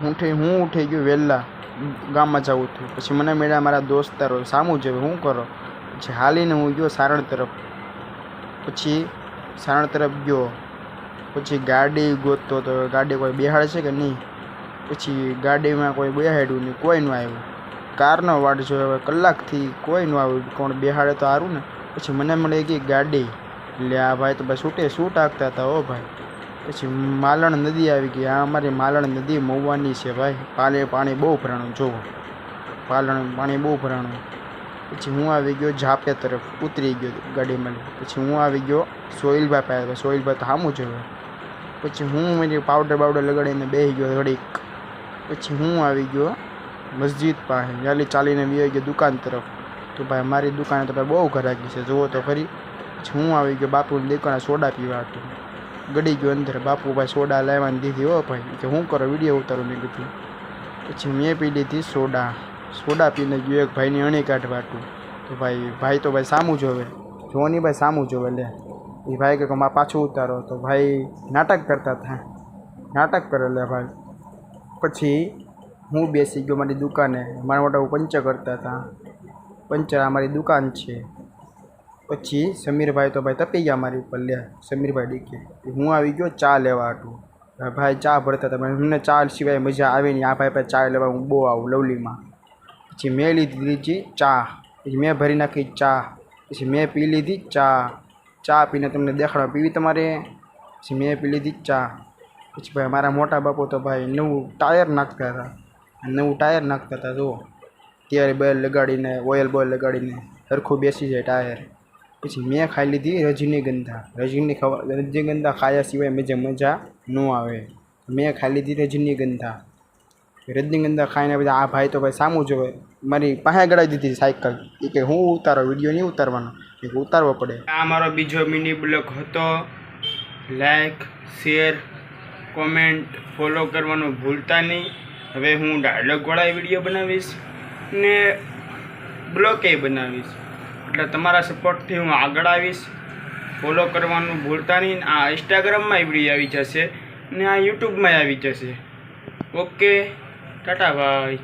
હું ઉઠી ગયો વહેલા ગામમાં જવું હતું. પછી મને મળ્યા મારા દોસ્તારો, સામું જોવે શું કરો. પછી હાલીને હું ગયો સારણ તરફ. પછી સારણ તરફ ગયો, પછી ગાડી ગોતતો હતો, ગાડી કોઈ બેહાડ છે કે નહીં. પછી ગાડીમાં કોઈ બેહાડ્યું નહીં, કોઈ ન આવ્યું. કારનો વાટ જોયો, હવે કલાકથી કોઈ ન આવ્યું, કોણ બેહાડે તો સારું ને. પછી મને મળી ગઈ ગાડી. એટલે આ ભાઈ તો ભાઈ શૂટ હાંકતા હતા હો ભાઈ. પછી માલણ નદી આવી ગઈ. આ અમારી માલણ નદી મહુવાની છે ભાઈ. પાણી બહુ ભરાણું, જોવો પાણી બહુ ભરાણું. પછી હું આવી ગયો ઝાપે તરફ, ઉતરી ગયો ગાડીમાં. પછી હું આવી ગયો સોહિલભાઈ પાસે. સોહિલભાઈ તો સામું જોવે. પછી હું મારી પાવડર લગાડીને બેસી ગયો ઘડીક. પછી હું આવી ગયો મસ્જિદ પાસે. ચાલીને આવી ગયો દુકાન તરફ. તો ભાઈ મારી દુકાને તો ભાઈ બહુ ઘરાકી છે, જુઓ તો ખરી. પછી હું આવી ગયો બાપુની દુકાને સોડા પીવા હતું. ગળી ગયો અંદર. બાપુ ભાઈ સોડા લાવવાની દીધી હો ભાઈ, કે હું કરો વિડીયો ઉતારું મેં કીધું. પછી મેં પી લીધી સોડા પીને ગયો એક ભાઈની અણી કાઢવા હતું. તો ભાઈ તો ભાઈ સામું જોવે, જોની ભાઈ સામું જોવે. લે એ ભાઈ કે મારે પાછું ઉતારો. તો ભાઈ નાટક કરતા હતા, નાટક કરે લે ભાઈ. પછી હું બેસી ગયો મારી દુકાને. મારા મોટા પંચર કરતા હતા, પંચર અમારી દુકાન છે. પછી સમીરભાઈ તો ભાઈ તપી ગયા મારી ઉપર. લે સમીરભાઈ ડીકે. હું આવી ગયો ચા લેવા હતું. ભાઈ ચા ભરતા હતા. મને ચા સિવાય મજા આવે નહીં. આ ભાઈ પાસે ચા લેવા હું બહુ આવું લવલીમાં. પછી મેં લીધી ચા. પછી મેં ભરી નાખી ચા. પછી મેં પી લીધી ચા પીને તમને દેખાડવા પીવી તમારે. પછી મેં પી લીધી ચા. પછી ભાઈ મારા મોટા બાપુ તો ભાઈ નવું ટાયર નાખતા હતા. જુઓ ત્યારે બેલ લગાડીને, ઓઇલ લગાડીને સરખું બેસી જાય ટાયર. પછી મેં ખાઈ લીધી રજનીગંધા ખાયા સિવાય મજા ન આવે. મેં ખાઈ લીધી રજનીગંધા ખાઈને પછી આ ભાઈ તો ભાઈ સામું જોવે. મારી પાસે ગળાવી દીધી સાયકલ. એ કે હું ઉતારો, વિડીયો નહીં ઉતારવાનો, એ ઉતારવો પડે. આ મારો બીજો મિની બ્લોગ હતો. લાઈક, શેર, કોમેન્ટ, ફોલો કરવાનું ભૂલતા નહીં. હવે હું ડાયલોગવાળા વિડીયો બનાવીશ ને બ્લોગે બનાવીશ. એટલે તમારા સપોર્ટથી હું આગળ આવીશ. ફોલો કરવાનું ભૂલતા નહીં. આ ઇન્સ્ટાગ્રામમાં વિડીયો આવી જશે ને આ યુટ્યુબમાં આવી જશે. ઓકે, ટાટા ભાઈ.